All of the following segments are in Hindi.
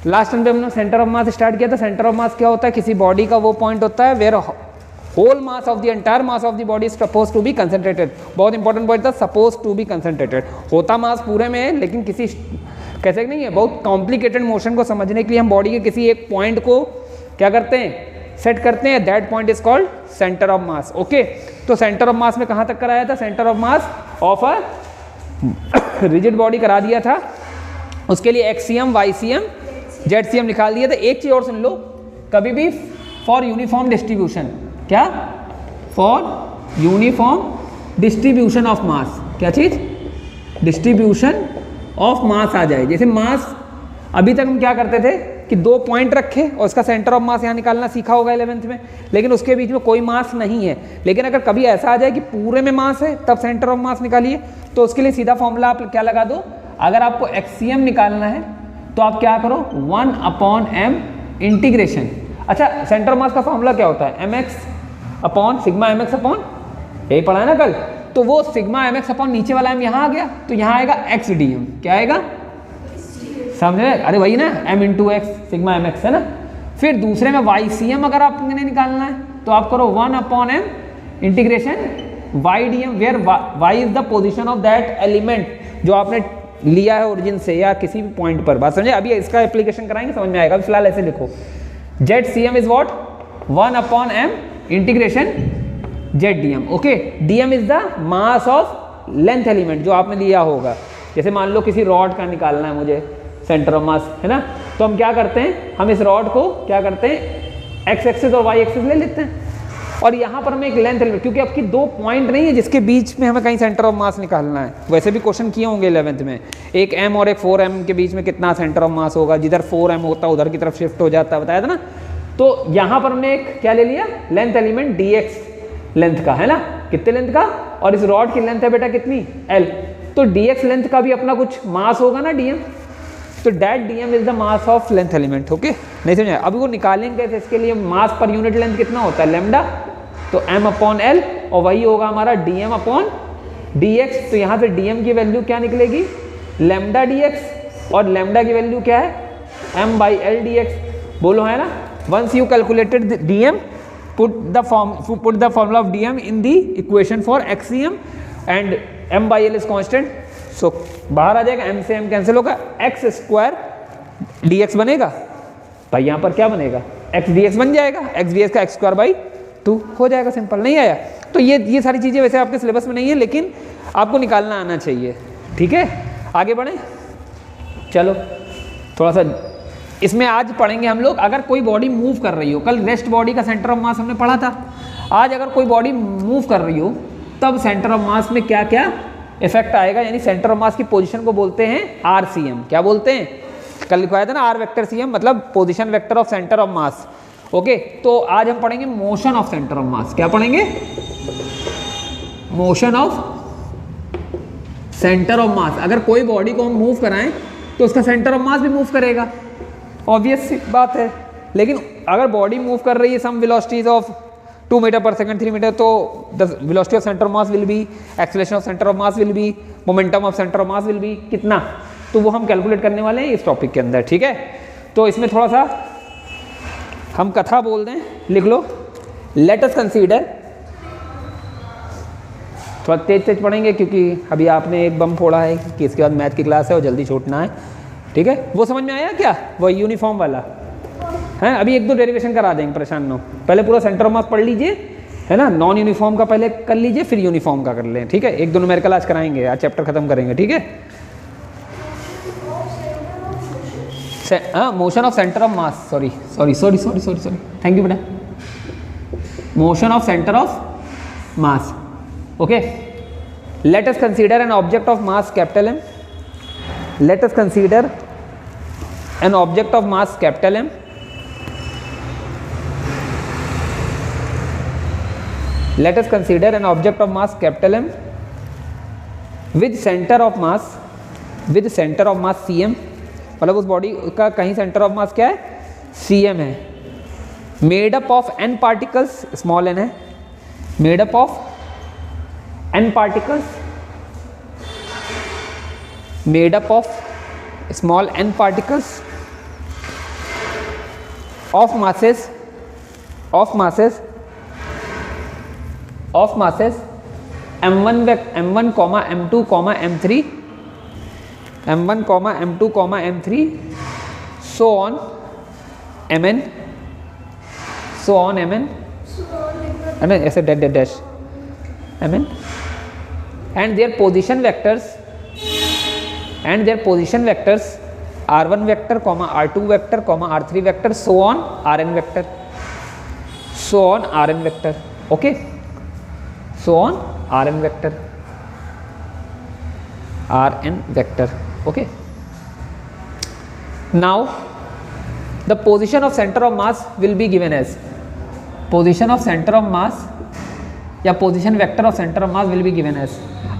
लास्ट टाइम पे हमने सेंटर ऑफ मास स्टार्ट किया था। सेंटर ऑफ मास क्या होता है? किसी बॉडी का वो पॉइंट होता है where whole mass of the entire mass of the body is suppose to be concentrated. बहुत इंपॉर्टेंट पॉइंट था, सपोज टू बी कंसंट्रेटेड। होता मास पूरे में है लेकिन किसी कैसे नहीं है, बहुत कॉम्प्लिकेटेड मोशन को समझने के लिए हम बॉडी के किसी एक पॉइंट को क्या करते हैं? सेट करते हैं। That point is called centre of mass. Okay, तो सेंटर ऑफ मास में कहाँ तक कराया था? Centre of mass of a rigid body करा दिया था। उसके लिए एक्सीएम, वाईसीएम, जेडसीएम निकाल दिया था। एक चीज और सुन लो, कभी भी फॉर यूनिफॉर्म डिस्ट्रीब्यूशन, क्या? For uniform distribution of mass, क्या चीज? डिस्ट्रीब्यूशन ऑफ मास आ जाए। जैसे मास अभी तक हम क्या करते थे कि दो पॉइंट रखे और उसका सेंटर ऑफ मास यहाँ निकालना सीखा होगा 11th में, लेकिन उसके बीच में कोई मास नहीं है। लेकिन अगर कभी ऐसा आ जाए कि पूरे में मास है तब सेंटर ऑफ मास निकालिए, तो उसके लिए सीधा फॉर्मूला आप क्या लगा दो? अगर आपको एक्सीएम निकालना है तो आप क्या करो? 1/m integration. अच्छा, सेंटर ऑफ मास का फॉर्मूला क्या होता है? mx upon sigma mx upon, यही पढ़ा है ना कल। तो वो सिग्मा mx अपॉन नीचे वाला m यहाँ आ गया, तो यहाँ आएगा x dm। क्या आएगा? समझे? अरे वही ना, m into x, sigma mx है ना। फिर दूसरे में YCM अगर आपने निकालना है तो आप करो 1/m integration y dm, where y is the position of that element जो आपने लिया है ओरिजिन से या किसी भी पॉइंट पर। बात समझे? अभी इसका एप्लीकेशन कराएंगे, समझ में आएगा। फिलहाल ऐसे लिखो, ZCM is what? 1/m integration ZDM। Okay, DM is the mass of length element जो आपने लिया होगा। जैसे मान लो किसी रॉड का निकालना है मुझे सेंटर ऑफ मास, है ना, तो हम क्या करते हैं? हम इस रॉड को क्या करते हैं? एक्स एक्सिस और वाई एक्सिस ले लेते हैं, और यहाँ पर हमें एक लेंथ एलिमेंट, क्योंकि आपकी दो पॉइंट नहीं है जिसके बीच में हमें कहीं सेंटर ऑफ मास निकालना है। वैसे भी क्वेश्चन किए होंगे 11th में, एक m और एक 4m के बीच में कितना सेंटर ऑफ मास होगा, जिधर 4m होता है उधर की तरफ शिफ्ट हो जाता है, बताया था ना। तो यहाँ पर हमने एक क्या ले लिया? लेंथ एलिमेंट dx लेंथ का, है ना, कितने लेंथ का, और इस रॉड की लेंथ है बेटा कितनी? l। तो dx लेंथ का भी अपना कुछ मास होगा ना, dm। तो that dm is the mass of length element. Okay, नहीं समझा? अभी वो निकालेंगे कैसे? इसके लिए मास पर यूनिट लेंथ कितना होता है? लैम्डा, तो m अपॉन एल, और वही होगा हमारा dm अपॉन dx। तो यहाँ से dm की वैल्यू क्या निकलेगी? लैम्डा dx, और लैम्डा की वैल्यू क्या है? m/l dx। बोलो, है ना। Once you calculated dm, put the formula of dm in the equation for xcm and m/l is constant, so बाहर आ जाएगा, m से m कैंसिल होगा, x स्क्वायर dx बनेगा। भाई यहाँ पर क्या बनेगा? x dx बन जाएगा, x dx का x स्क्वायर बाई 2 हो जाएगा। सिंपल, नहीं आया? तो ये सारी चीज़ें वैसे आपके सिलेबस में नहीं है, लेकिन आपको निकालना आना चाहिए। ठीक है, आगे बढ़ें। चलो थोड़ा सा इसमें आज पढ़ेंगे हम लोग। अगर कोई बॉडी मूव कर रही हो, कल रेस्ट बॉडी का सेंटर ऑफ मास हमने पढ़ा था, आज अगर कोई बॉडी मूव कर रही हो तब सेंटर ऑफ मास में क्या क्या इफेक्ट आएगा, यानी सेंटर ऑफ मास की पोजीशन को बोलते हैं RCM। क्या बोलते हैं? कल लिखवाया था ना, R वेक्टर CM मतलब position vector of centre of mass. Okay, तो आज हम पढ़ेंगे motion of centre of mass. क्या पढ़ेंगे? मोशन ऑफ सेंटर ऑफ मास। अगर कोई बॉडी को हम मूव कराएं तो उसका सेंटर ऑफ मास भी मूव करेगा, ऑब्वियस बात है। लेकिन अगर बॉडी मूव कर रही है सम वेलोसिटीज ऑफ 2 मीटर पर सेकंड, 3 मीटर, तो the velocity of centre of mass will B, acceleration of centre of mass will B, momentum of centre of mass will B कितना, तो वो हम कैलकुलेट करने वाले हैं इस टॉपिक के अंदर। ठीक है, तो इसमें थोड़ा सा हम कथा बोल दें, लिख लो। लेट अस कंसीडर, थोड़ा तेज पढ़ेंगे क्योंकि अभी आपने एक बम फोड़ा है कि इसके बाद मैथ की क्लास है और जल्दी छूटना है। ठीक है, वो समझ में आया क्या? वो यूनिफॉर्म वाला है। अभी 1-2 डेरिवेशन करा देंगे, परेशान न हो। पहले पूरा सेंटर ऑफ मास पढ़ लीजिए, है ना। नॉन यूनिफॉर्म का पहले कर लीजिए, फिर यूनिफॉर्म का कर लें। ठीक है, 1-2 न्यूमेरिकल आज कराएंगे, आज चैप्टर खत्म करेंगे। ठीक है, motion of centre of mass, sorry, thank you बेटा। Motion of centre of mass. Okay, let us consider an object of mass capital M। Let us consider an object of mass capital M. Let us consider an object of mass capital M with center of mass CM, मतलब उस बॉडी का कहीं सेंटर ऑफ मास क्या है? CM है। Made up of n particles, small n है, made up of n particles, made up of small n particles of masses m1 m1 comma m2 comma m3 m1 comma m2 comma m3 so on mn and ऐसे dash mn and their position vectors r1 vector comma r2 vector comma r3 vector so on rn vector okay, so on rn vector okay. Now the position of center of mass will be given as position of center of mass या position vector of centre of mass will be given as.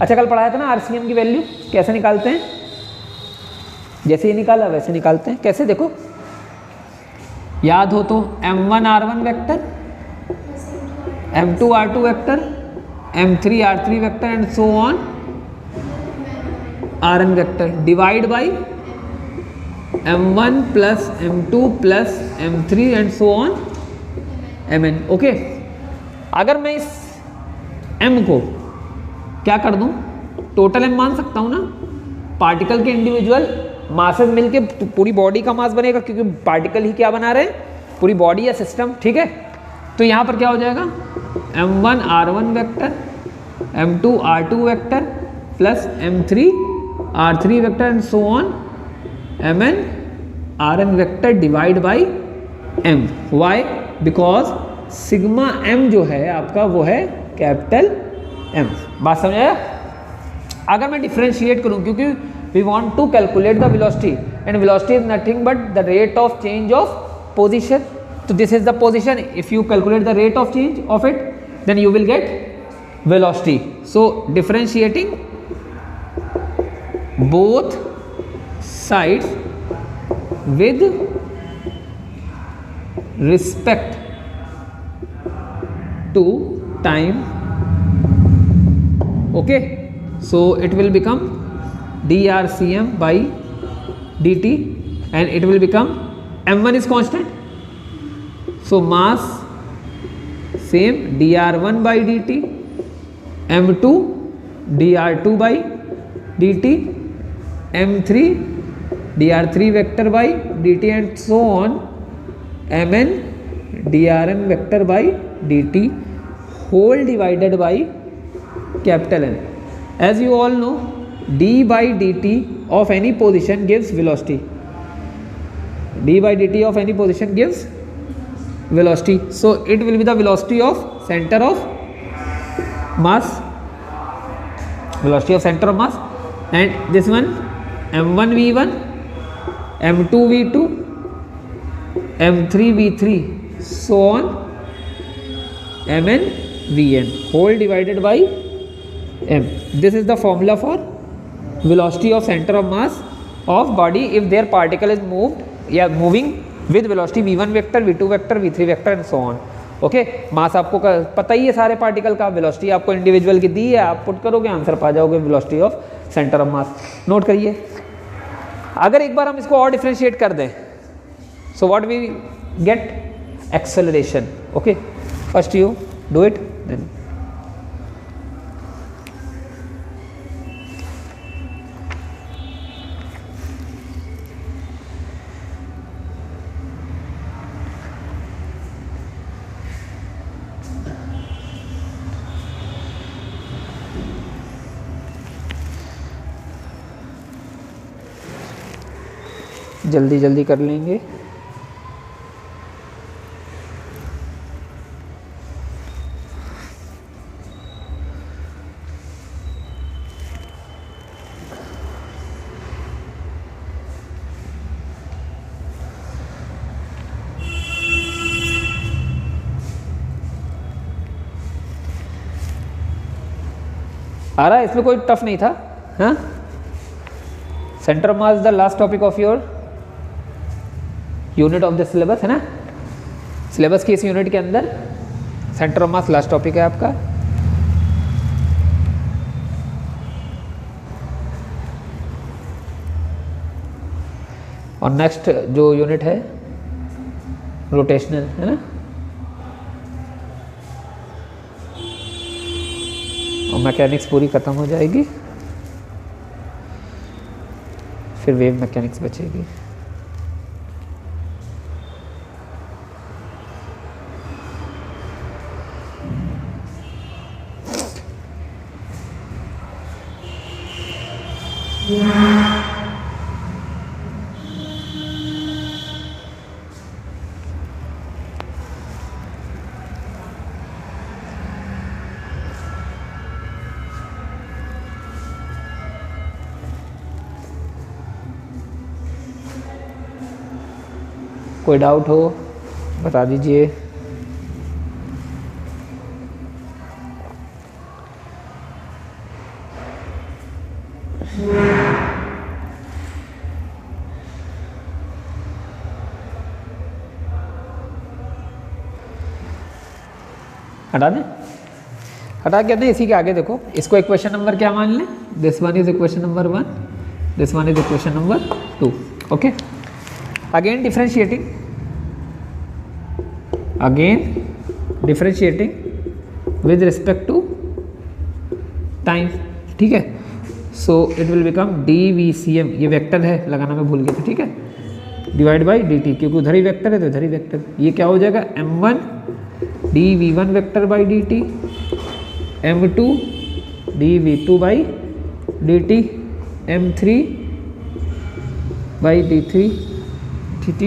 अच्छा कल पढ़ाया था ना आरसीएम की वैल्यू कैसे निकालते हैं, जैसे ही निकाला वैसे निकालते हैं। कैसे देखो याद हो तो m1 r1 vector, m2 r2 vector, m3 r3 vector and so on rn vector divide by m1 plus m2 plus m3 and so on mn okay. अगर मैं इस m को क्या कर दूं, टोटल m मान सकता हूं ना, पार्टिकल के इंडिविजुअल मासेस मिलके पूरी बॉडी का मास बनेगा क्योंकि पार्टिकल ही क्या बना रहे हैं, पूरी बॉडी या सिस्टम, ठीक है। तो यहां पर क्या हो जाएगा m1 r1 vector, m2 r2 vector plus m3 r3 vector and so on mn rn vector divide by m। Why? Because sigma m जो है आपका वो है कैपिटल M। बात समझ आया? अगर मैं डिफरेंशिएट करूं क्योंकि we want to calculate the velocity and velocity is nothing but the rate of change of position, तो this is the position. If you calculate the rate of change of it then you will get velocity. So differentiating both sides with respect to time, okay, so it will become drcm by dt and it will become m1 is constant, so mass same dr1 by dt, m2 dr2 by dt, m3 dr3 vector by dt and so on mn drn vector by dt whole divided by capital N. As you all know, d by dt of any position gives velocity. d by dt of any position gives velocity. So it will be the velocity of center of mass, velocity of center of mass, and this one m1 v1, m2 v2, m3 v3, so on mn vn whole divided by m. This is the formula for velocity of center of mass of body if their particle is moving with velocity v1 vector, v2 vector, v3 vector and so on. Okay, mass आपको पता ही है सारे पार्टिकल का, वेलोसिटी आपको इंडिविजुअल की दी है, आप पुट करोगे आंसर पा जाओगे velocity of centre of mass. Note करिए, अगर एक बार हम इसको और डिफरेंशिएट कर दें, so what we get acceleration. Okay, first you do it then जल्दी जल्दी कर लेंगे। आ रहा है, इसमें कोई टफ नहीं था। हाँ, centre of mass the last topic of your unit of the syllabus है ना, सिलेबस की इस यूनिट के अंदर centre of mass last topic है आपका। और नेक्स्ट जो यूनिट है रोटेशनल, है ना। और मैकेनिक्स पूरी ख़त्म हो जाएगी, फिर वेव मैकेनिक्स बचेगी। कोई डाउट हो बता दीजिए। हटा दें, हटा के दें। इसी के आगे देखो, इसको इक्वेशन नंबर क्या मान लें, this one is equation number 1, this one is equation number 2। Okay, again differentiating, with respect to time, ठीक है। So it will become dVcm, ये वेक्टर है लगाना मैं भूल गया था, ठीक है, डिवाइड बाई dt, क्योंकि उधर ही वेक्टर है तो इधर ही वेक्टर, ये क्या हो जाएगा m1 dV1 vector by dt, m2 dV2 by dt, m3 by d3 dt,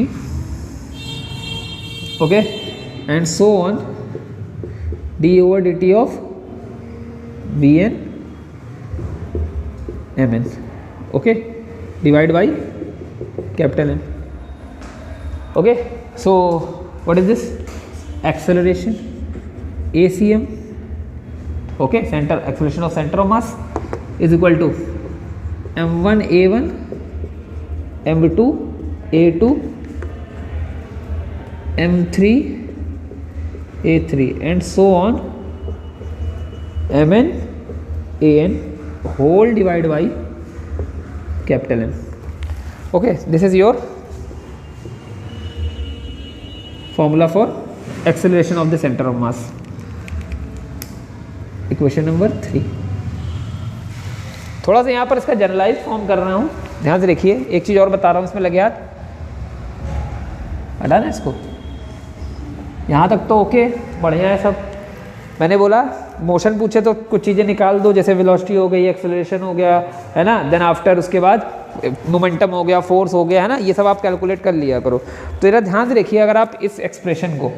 okay, and so on d over dt of Vn mn, okay, divide by capital N. Okay, so what is this? Acceleration, ACM, okay, center acceleration of center of mass is equal to m1 a1, m2 a2, m3 a3 and so on mn an whole divided by capital N. Okay, this is your formula for acceleration of the center of mass, equation number 3। थोड़ा सा यहाँ पर इसका जनरलाइज फॉर्म कर रहा हूँ, ध्यान से देखिए। एक चीज़ और बता रहा हूँ, इसमें लगे हाथ, हटा ना इसको। यहाँ तक तो ओके, बढ़िया है सब। मैंने बोला मोशन पूछे तो कुछ चीज़ें निकाल दो, जैसे वेलोसिटी हो गई, एक्सेलरेशन हो गया, है ना, देन आफ्टर उसके बाद मोमेंटम हो गया, फोर्स हो गया, है ना, ये सब आप कैलकुलेट कर लिया करो। तो इधर ध्यान से देखिए, अगर आप इस एक्सप्रेशन को,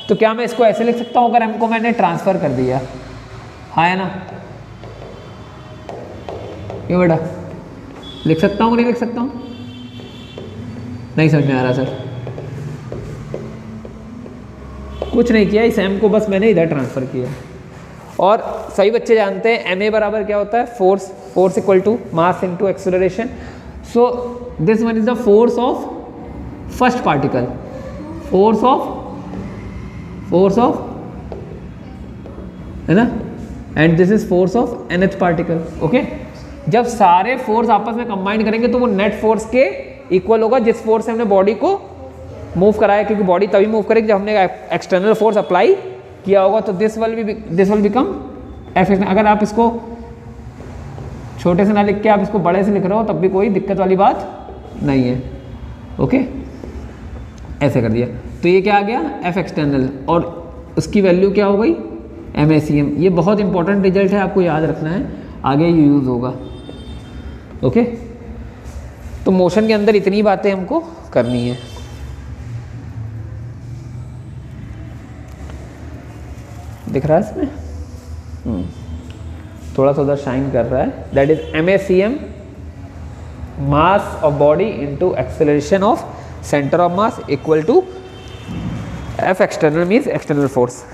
तो क्या मैं इसको ऐसे लिख सकता हूँ, अगर m को मैंने ट्रांसफ़र कर दिया, हाँ है ना, क्यों बेटा, लिख सकता हूँ नहीं लिख सकता हूँ? नहीं समझ में आ रहा सर। कुछ नहीं किया, इस m को बस मैंने इधर ट्रांसफ़र किया। और सभी बच्चे जानते हैं ma बराबर क्या होता है, force equal to mass into acceleration. So this one is the force of first particle, force of है ना, and this is force of nth particle. Okay, जब सारे फोर्स आपस में कंबाइन करेंगे तो वो नेट फोर्स के इक्वल होगा, जिस फोर्स से हमने बॉडी को मूव कराया, क्योंकि बॉडी तभी मूव करेगी जब हमने एक्सटर्नल फोर्स अप्लाई किया होगा। तो दिस विल बिकम एफ। अगर आप इसको छोटे से ना लिख के आप इसको बड़े से लिख रहे हो तब भी कोई दिक्कत वाली बात नहीं है। ओके, ऐसे कर दिया तो ये क्या आ गया, एफ एक्सटर्नल, और उसकी वैल्यू क्या हो गई, MACM। ये बहुत इंपॉर्टेंट रिजल्ट है, आपको याद रखना है, आगे ये यूज़ होगा। ओके, तो मोशन के अंदर इतनी बातें हमको करनी है। दिख रहा है इसमें, थोड़ा सा उधर शाइन कर रहा है। That is MACM, mass of body into acceleration of centre of mass equal to F external, means external force.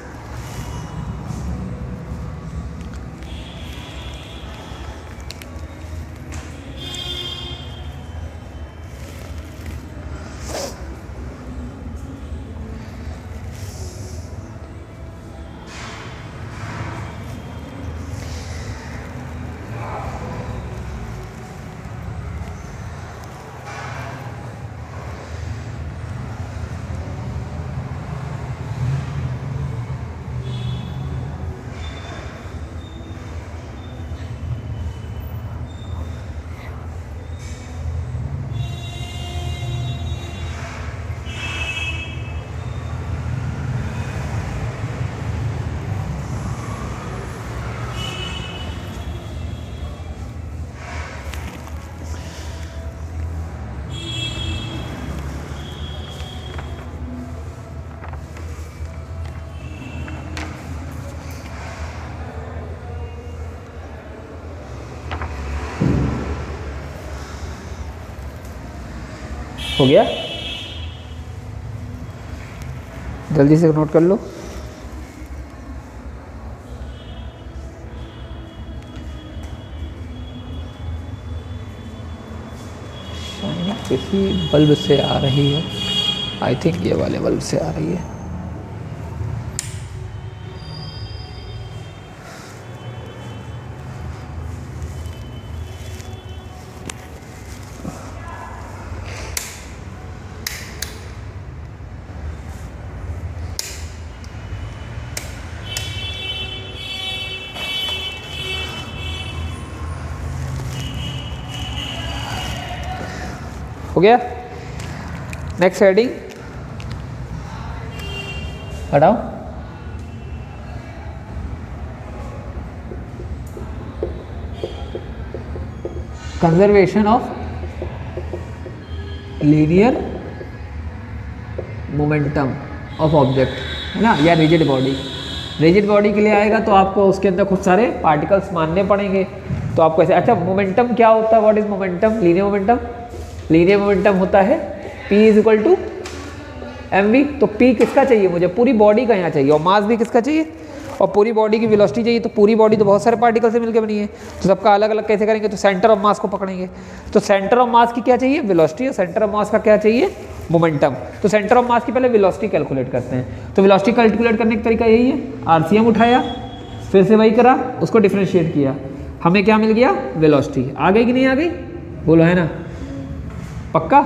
हो गया, जल्दी से नोट कर लो। किसी बल्ब से आ रही है, आई थिंक ये वाले बल्ब से आ रही है। हो गया। नेक्स्ट हेडिंग हटाओ। Conservation of linear momentum of object, है ना, या रिजिड बॉडी। रिजिड बॉडी के लिए आएगा तो आपको उसके अंदर खूब सारे पार्टिकल्स मानने पड़ेंगे। तो आपको ऐसे, अच्छा मोमेंटम क्या होता है, what is momentum? Linear momentum, linear momentum होता है P is equal to mv। तो P किसका चाहिए मुझे? पूरी बॉडी का यहाँ चाहिए, और मास भी किसका चाहिए, और पूरी बॉडी की वेलोसिटी चाहिए। तो पूरी बॉडी तो बहुत सारे पार्टिकल से मिलकर बनी है, तो सबका अलग अलग कैसे करेंगे? तो सेंटर ऑफ मास को पकड़ेंगे। तो सेंटर ऑफ मास की क्या चाहिए? वेलोसिटी। और सेंटर ऑफ मास का क्या चाहिए? मोमेंटम। तो सेंटर ऑफ मास की पहले वेलोसिटी कैलकुलेट करते हैं। तो वेलोसिटी कैलकुलेट करने का तरीका यही है, RCM उठाया, फिर से वही करा, उसको डिफ्रेंशिएट किया, हमें क्या मिल गया? वेलोसिटी। आ गई कि नहीं आ गई? बोलो, है ना, पक्का।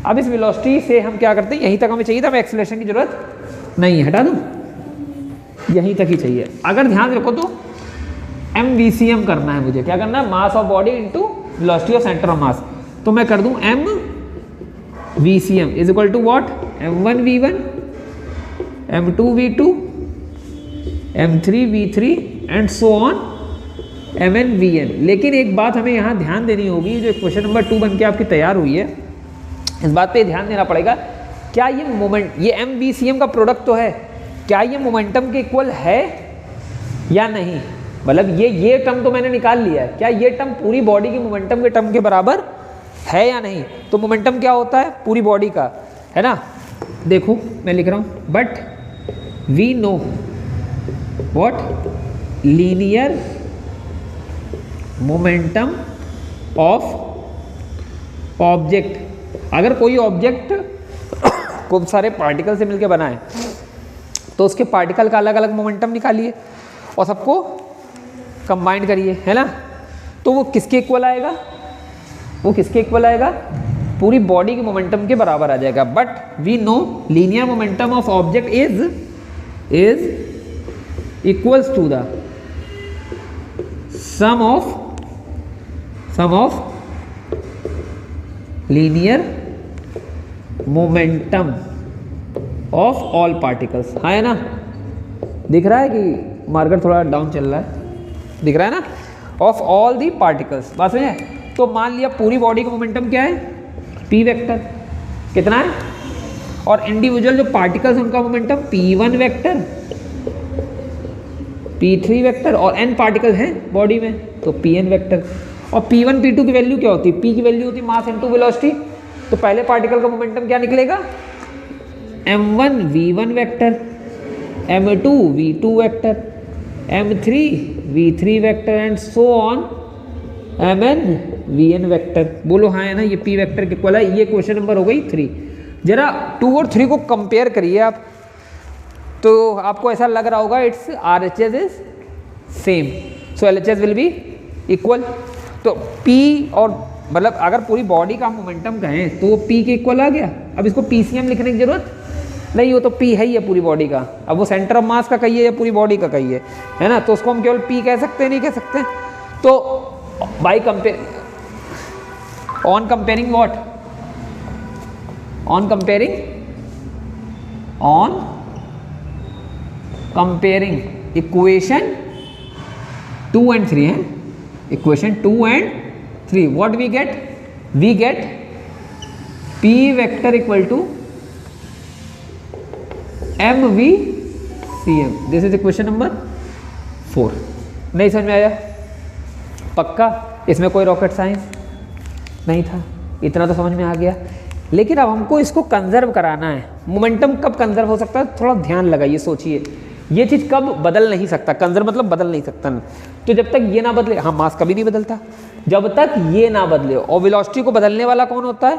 अब इस वेलोसिटी से हम क्या करते हैं, यहीं तक हमें चाहिए था, हमें एक्सेलरेशन की जरूरत नहीं है, हटा दूं, यहीं तक ही चाहिए। अगर ध्यान रखो तो MVCM करना है मुझे, क्या करना है? Mass of body into velocity of centre of mass. तो मैं कर दूं MVCM is equal to what? M1V1, M2V2, M3V3 and so on MNVN। लेकिन एक बात हमें यहाँ ध्यान देनी होगी, जो क्वेश्चन नंबर 2 बन के आपकी तैयार हुई है, इस बात पे ध्यान देना पड़ेगा, क्या ये मोमेंट, ये MVCM का प्रोडक्ट तो है, क्या ये मोमेंटम के इक्वल है या नहीं? मतलब ये टर्म तो मैंने निकाल लिया है, क्या ये टर्म पूरी बॉडी की मोमेंटम के टर्म के बराबर है या नहीं? तो मोमेंटम क्या होता है? पूरी बॉडी का, है ना। देखो मैं लिख रहा हूँ, but we know what linear momentum of object. अगर कोई ऑब्जेक्ट खूब सारे पार्टिकल से मिलकर बना है तो उसके पार्टिकल का अलग अलग मोमेंटम निकालिए और सबको कंबाइन करिए, है ना। तो वो किसके इक्वल आएगा? वो किसके इक्वल आएगा? पूरी बॉडी के मोमेंटम के बराबर आ जाएगा। But we know linear momentum of object is equals to the sum of linear momentum of all particles. हाँ, है ना, दिख रहा है कि मार्कर थोड़ा डाउन चल रहा है, दिख रहा है ना, ऑफ ऑल दी पार्टिकल्स। बात समझे? तो मान लिया पूरी बॉडी का मोमेंटम क्या है? P वेक्टर कितना है, और इंडिविजुअल जो पार्टिकल्स उनका momentum P1 vector, P3 vector, और n पार्टिकल हैं बॉडी में तो Pn वेक्टर। और P1 P2 की वैल्यू क्या होती है? P की वैल्यू होती है मास इनटू वेलोसिटी। तो पहले पार्टिकल का मोमेंटम क्या निकलेगा? M1 V1 vector, M2 V2 vector, M3 V3 vector and so on Mn Vn vector. बोलो हाँ, है ना, ये P वेक्टर के इक्वल है। ये क्वेश्चन नंबर हो गई 3। जरा 2 और 3 को कंपेयर करिए आप, तो आपको ऐसा लग रहा होगा it's RHS is same, so LHS will be equal. तो P और मतलब अगर पूरी बॉडी का मोमेंटम कहें तो वो P के इक्वल आ गया। अब इसको PCM लिखने की जरूरत नहीं हो, तो P है ही है पूरी बॉडी का। अब वो सेंटर ऑफ मास का कहिए या पूरी बॉडी का कहिए, है ना, तो उसको हम केवल P कह सकते हैं, नहीं कह सकते। तो by compare on comparing what, on comparing equation 2 and 3 है, equation 2 and 3 what we get P vector equal to MVCM। This is equation number 4। नहीं समझ में आया? पक्का इसमें कोई रॉकेट साइंस नहीं था, इतना तो समझ में आ गया। लेकिन अब हमको इसको कंजर्व कराना है। मोमेंटम कब कंजर्व हो सकता है, थोड़ा ध्यान लगाइए, सोचिए, ये चीज़ कब बदल नहीं सकता, कंजर्व मतलब बदल नहीं सकता ना। तो जब तक ये ना बदले, हाँ मास कभी नहीं बदलता, जब तक ये ना बदले। और वेलोसिटी को बदलने वाला कौन होता है,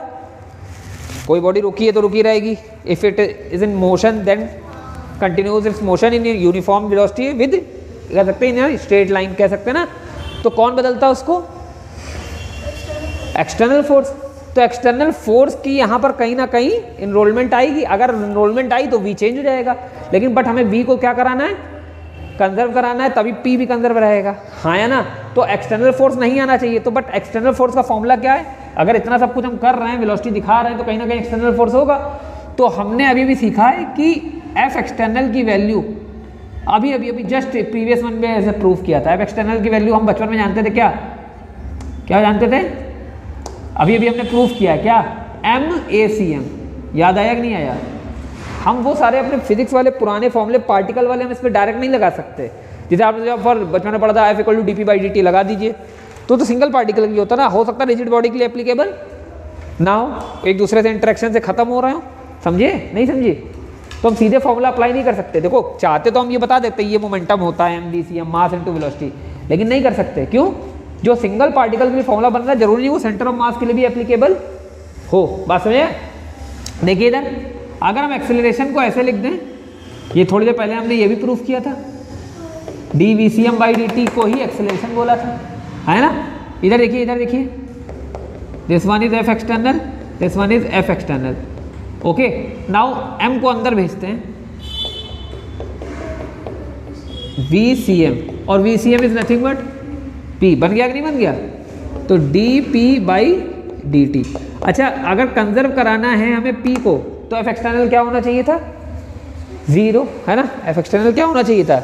कोई बॉडी रुकी है तो रुकी रहेगी, if it is in motion then continues its motion in uniform velocity with, कह सकते हैं ना स्ट्रेट लाइन कह सकते हैं ना। तो कौन बदलता है उसको, एक्सटर्नल फोर्स। तो एक्सटर्नल फोर्स की यहाँ पर कहीं ना कहीं इनरोलमेंट आएगी, अगर इनरोलमेंट आई तो वी चेंज हो जाएगा, लेकिन बट हमें वी को क्या कराना है, कंजर्व कराना है, तभी पी भी कंजर्व रहेगा, हाँ या ना। तो एक्सटर्नल फोर्स नहीं आना चाहिए, तो बट एक्सटर्नल फोर्स का फॉर्मूला क्या है, अगर इतना सब कुछ हम कर रहे हैं, वेलोसिटी दिखा रहे हैं, तो कहीं ना कहीं एक्सटर्नल फोर्स होगा। तो हमने अभी भी सीखा है कि एफ एक्सटर्नल की वैल्यू, अभी जस्ट प्रीवियस वन में ऐसे प्रूफ किया था, एफ एक्सटर्नल की वैल्यू हम बचपन में जानते थे, क्या जानते थे, अभी हमने प्रूफ किया क्या, MACM, याद आया कि नहीं आया। हम वो सारे अपने फिजिक्स वाले पुराने फॉर्मूले पार्टिकल वाले हम इस पर डायरेक्ट नहीं लगा सकते। जैसे आपने जब पर बचपन में पढ़ा था F=dp/dt लगा दीजिए, तो सिंगल पार्टिकल के लिए होता ना, हो सकता है रिजिड बॉडी के लिए एप्लीकेबल ना हो, एक दूसरे से इंटरेक्शन से खत्म हो रहे हो, समझे नहीं समझे, तो हम सीधे फॉर्मूला अप्लाई नहीं कर सकते। देखो चाहते तो हम ये बता देते ये मोमेंटम होता है MdCm, मास इनटू वेलोसिटी, लेकिन नहीं कर सकते, क्यों, जो सिंगल पार्टिकल के लिए फॉर्मूला बन रहा है जरूरी नहीं वो सेंटर ऑफ मास के लिए भी एप्लीकेबल हो। बात समझे। देखिए इधर अगर हम एक्सेलरेशन को ऐसे लिख दें, ये थोड़ी देर पहले हमने ये भी प्रूफ किया था, dVcm/dt को ही एक्सेलरेशन बोला था, है ना। इधर देखिए, this one is F external, this one is F external. Okay, now m को अंदर भेजते हैं, Vcm, और Vcm is nothing but P, बन गया कि नहीं बन गया, तो dP/dt। अच्छा, अगर कंजर्व कराना है हमें P को, तो एफ एक्सटर्नल क्या होना चाहिए था, 0, है ना। एफ एक्सटर्नल क्या होना चाहिए था,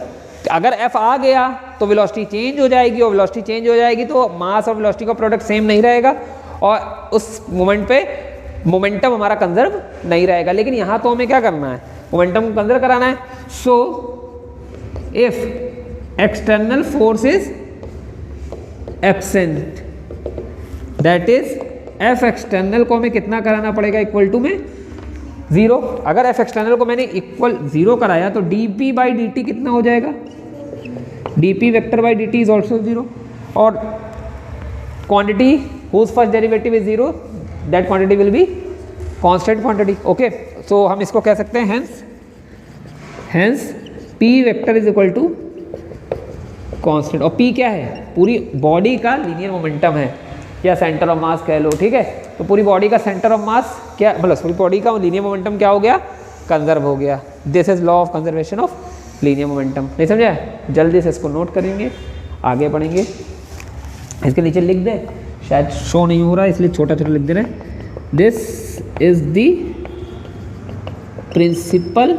अगर F आ गया तो वेलोसिटी चेंज हो जाएगी, और वेलोसिटी चेंज हो जाएगी तो मास और वेलोसिटी का प्रोडक्ट सेम नहीं रहेगा, और उस मोमेंट पे मोमेंटम हमारा कंजर्व नहीं रहेगा। लेकिन यहाँ तो हमें क्या करना है, मोमेंटम को कंजर्व कराना है। So if external force is absent, that is F external को हमें कितना कराना पड़ेगा, इक्वल टू में 0। अगर एफ एक्सटर्नल को मैंने इक्वल 0 कराया तो dP/dt कितना हो जाएगा, dP/dt इज ऑल्सो 0, और quantity whose first derivative is 0, that quantity will be constant quantity. Okay, so हम इसको कह सकते हैं hence P vector is equal to constant, और P क्या है, पूरी बॉडी का लीनियर मोमेंटम है, या सेंटर ऑफ मास कह लो, ठीक है। तो पूरी बॉडी का सेंटर ऑफ मास क्या, मतलब पूरी बॉडी का लीनियर मोमेंटम क्या हो गया, कंजर्व हो गया। This is law of conservation of linear momentum. नहीं समझा, जल्दी से इसको नोट करेंगे, आगे बढ़ेंगे। इसके नीचे लिख दे, शायद शो नहीं हो रहा इसलिए छोटा लिख दे रहे हैं। This is the principle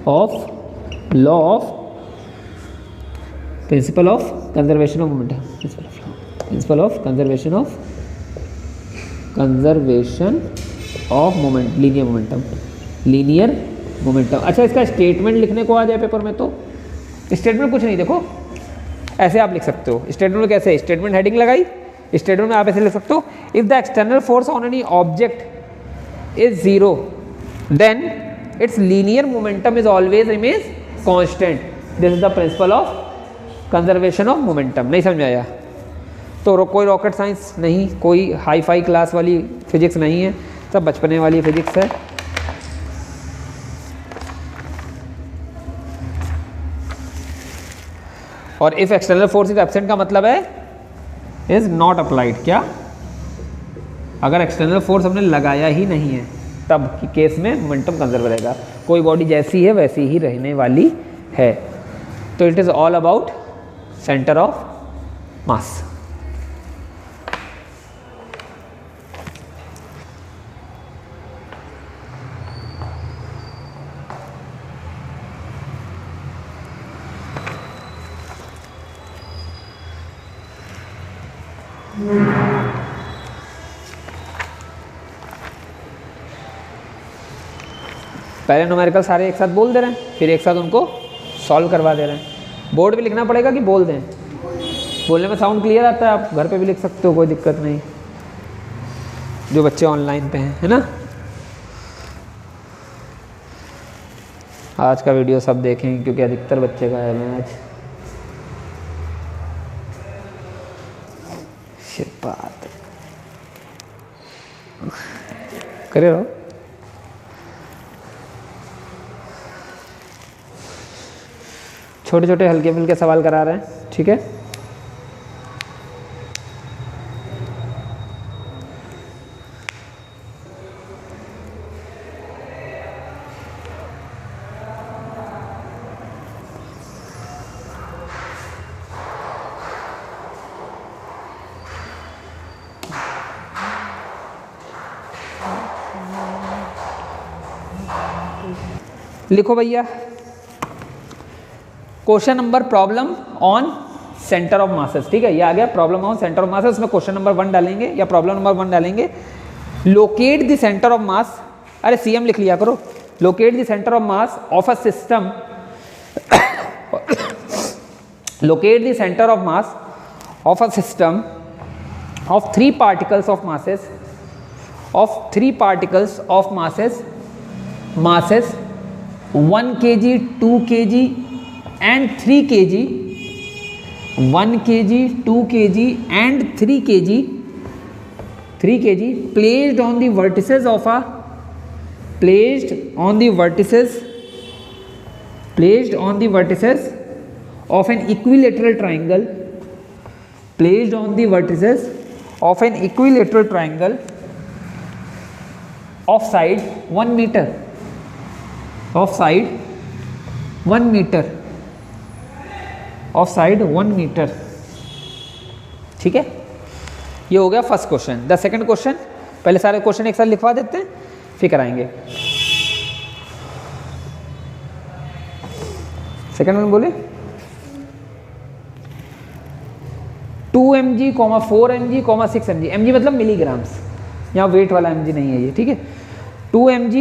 of law of principal of conservation of momentum, principal of conservation of moment, linear momentum. अच्छा, इसका स्टेटमेंट लिखने को आ जाए पेपर में, तो स्टेटमेंट कुछ नहीं, देखो ऐसे आप लिख सकते हो। स्टेटमेंट में कैसे, स्टेटमेंट हेडिंग लगाई, स्टेटमेंट में आप ऐसे लिख सकते हो, if the external force on any object is 0 then its linear momentum is always remains constant, this is the principle of conservation of momentum. नहीं समझ आया तो कोई रॉकेट साइंस नहीं, कोई हाई फाई क्लास वाली फिजिक्स नहीं है, सब बचपने वाली फिजिक्स है। और if external force is absent का मतलब है इज नॉट अप्लाइड। क्या, अगर एक्सटर्नल फोर्स हमने लगाया ही नहीं है तब की केस में मोमेंटम कंजर्व रहेगा, कोई बॉडी जैसी है वैसी ही रहने वाली है। तो it is all about centre of मास। पहले न्यूमेरिकल सारे एक साथ बोल दे रहे हैं, फिर एक साथ उनको सॉल्व करवा दे रहे हैं। बोर्ड पे लिखना पड़ेगा कि बोल दें, बोलने में साउंड क्लियर आता है, आप घर पे भी लिख सकते हो, कोई दिक्कत नहीं। जो बच्चे ऑनलाइन पे हैं, है ना। आज का वीडियो सब देखें क्योंकि अधिकतर बच्चे का है आज। बात करे रहो। छोटे छोटे हल्के फुल्के सवाल करा रहे हैं, ठीक है। लिखो भैया question number problem on centre of masses, ठीक है। ये आ गया problem on centre of masses, उसमें क्वेश्चन नंबर 1 डालेंगे या प्रॉब्लम नंबर 1 डालेंगे। लोकेट द सेंटर ऑफ मास, अरे सीएम लिख लिया करो। Locate the centre of mass of a system, locate the centre of mass of a system of 3 particles of masses, of 3 particles of masses 1 kg, 2 kg and 3 kg, 1 kg, 2 kg and 3 kg, 3 kg placed on the vertices of a, placed on the vertices, placed on the vertices of an equilateral triangle, placed on the vertices of an equilateral triangle of side 1 meter, of side 1 meter, of side 1 meter, ठीक है। ये हो गया first question. The second question, पहले सारे क्वेश्चन एक साथ लिखवा देते हैं फिर कराएंगे। सेकंड में बोले 2 mg, 4 mg, 6 mg, mg मतलब मिलीग्राम्स, यहाँ वेट वाला mg नहीं है ये, ठीक है। 2 mg,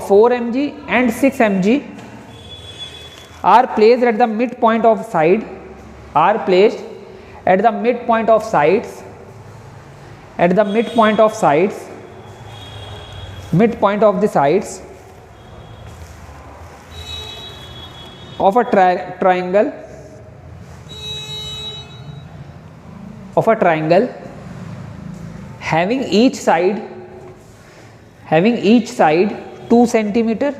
4 mg and 6 mg are placed at the midpoint of side, are placed at the midpoint of sides, at the midpoint of sides, midpoint of the sides of a triangle, of a triangle having each side 2 centimeter,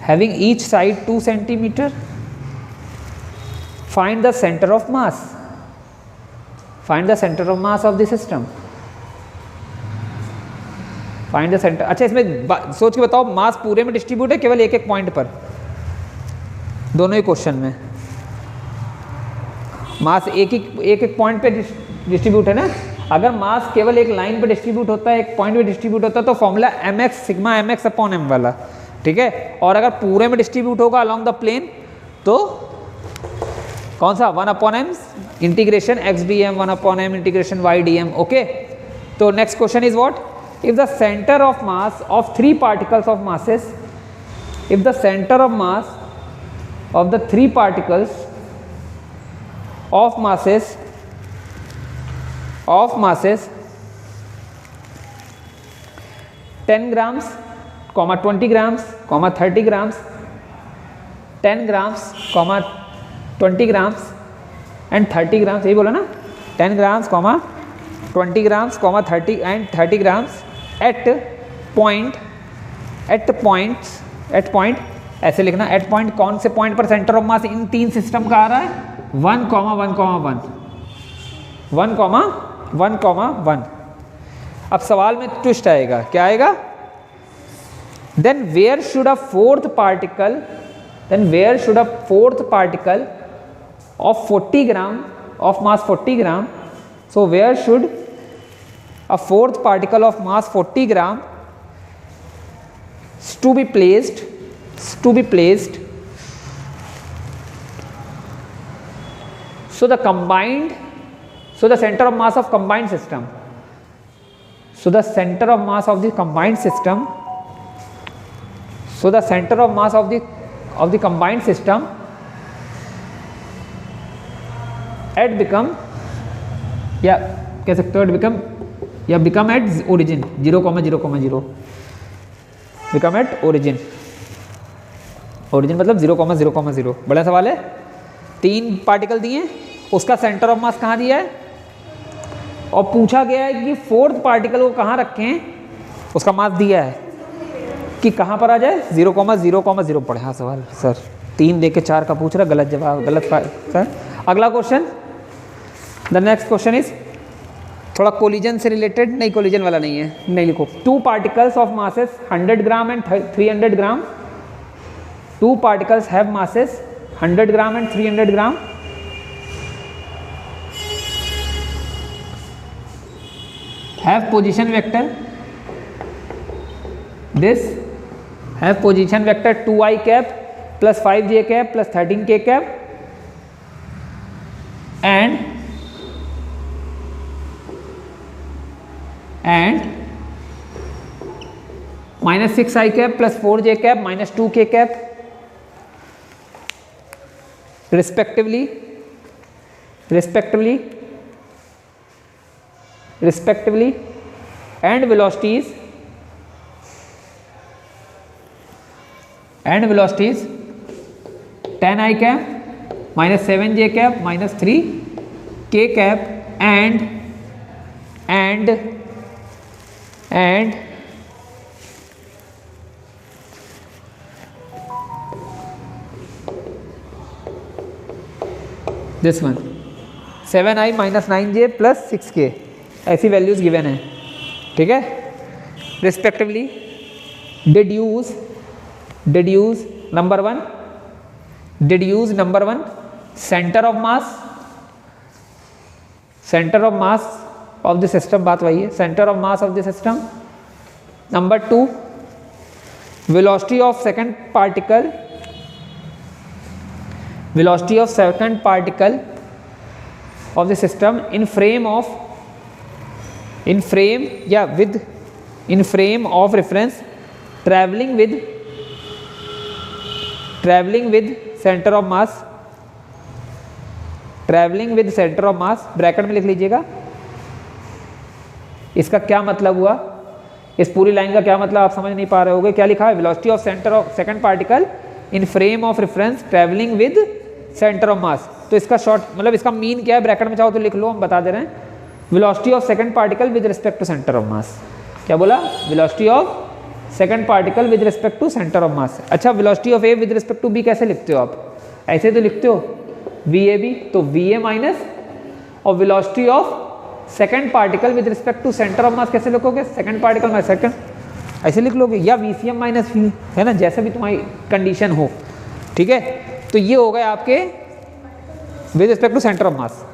having each side 2 centimeter. Find the center of mass, find the center of mass of the system, find the center। अच्छा इसमें सोच के बताओ, मास पूरे में डिस्ट्रीब्यूट है केवल एक एक पॉइंट पर? दोनों ही क्वेश्चन में मास एक एक पॉइंट पे डिस्ट्रीब्यूट है ना। अगर मास केवल एक लाइन पे डिस्ट्रीब्यूट होता है, एक पॉइंट पे डिस्ट्रीब्यूट होता है तो formula mx sigma mx upon m वाला, ठीक है। और अगर पूरे में डिस्ट्रीब्यूट होगा अलोंग द प्लेन तो कौन सा 1 upon m integration x dm, 1 upon m integration y dm, okay. तो next question is what, if the centre of mass of 3 particles of masses, if the centre of mass of the 3 particles of masses 10 grams, 20 grams, 30 grams, 10 grams, 20 grams and 30 grams, यही बोला ना, 10 grams, 20 grams, 30 and 30 grams at point ऐसे लिखना। एट पॉइंट, कौन से पॉइंट पर centre of mass in 3 system का आ रहा है? 1, 1, 1। अब सवाल में ट्विस्ट आएगा, क्या आएगा? Then where should a fourth particle, then where should a fourth particle of 40 gram, of mass 40 gram, so where should a fourth particle of mass 40 gram to be placed, so the center of mass of combined system, so the center of mass of the combined system, so the center of mass of the combined system at become, या कह सकते हो at become या become at origin 0,0,0 become at origin. Origin मतलब 0,0,0। बड़ा सवाल है। 3 पार्टिकल दिए, उसका सेंटर ऑफ मास कहाँ दिया है और पूछा गया है कि 4th पार्टिकल को कहाँ रखें, उसका मास दिया है कि कहाँ पर आ जाए 0,0,0 पढ़े। हाँ सवाल सर 3 देके 4 का पूछ रहा, गलत जवाब, गलत सर। अगला question, the next question is थोड़ा कोलिजन से रिलेटेड, नहीं कोलिजन वाला नहीं है, नहीं लिखो। 2 particles of masses 100 gram and 300 gram. 2 particles have masses 100 gram and 300 gram. Have position vector, this have position vector 2i cap plus 5j cap plus 13k cap and minus 6i cap plus 4j cap minus 2k cap respectively and velocities 10i cap minus 7j cap minus 3k cap and this one 7i minus 9j plus 6k, ऐसी वैल्यूज गिवन है, ठीक है। Respectively deduce number one centre of mass of the system, बात वही है, centre of mass of the system. Number 2 velocity of second particle of the system in frame of reference traveling with center of mass, bracket में लिख लीजिएगा। इसका क्या मतलब हुआ, इस पूरी लाइन का क्या मतलब आप समझ नहीं पा रहे होगे। क्या लिखा है, velocity of centre of second particle in frame of reference travelling with centre of mass. तो इसका शॉर्ट मतलब इसका मीन क्या है, ब्रैकेट में चाहो तो लिख लो, हम बता दे रहे हैं। Velocity of second particle with respect to centre of mass. क्या बोला, velocity of second particle with respect to centre of mass. अच्छा, velocity of A with respect to B कैसे लिखते हो आप, ऐसे तो लिखते हो VAB, तो VA माइनस, और velocity of second particle with respect to centre of mass कैसे लिखोगे, सेकंड पार्टिकल माइनस सेकंड, ऐसे लिख लोगे, या VCM माइनस V, है ना, जैसे भी तुम्हारी कंडीशन हो, ठीक है। तो ये हो गए आपके with respect to centre of mass,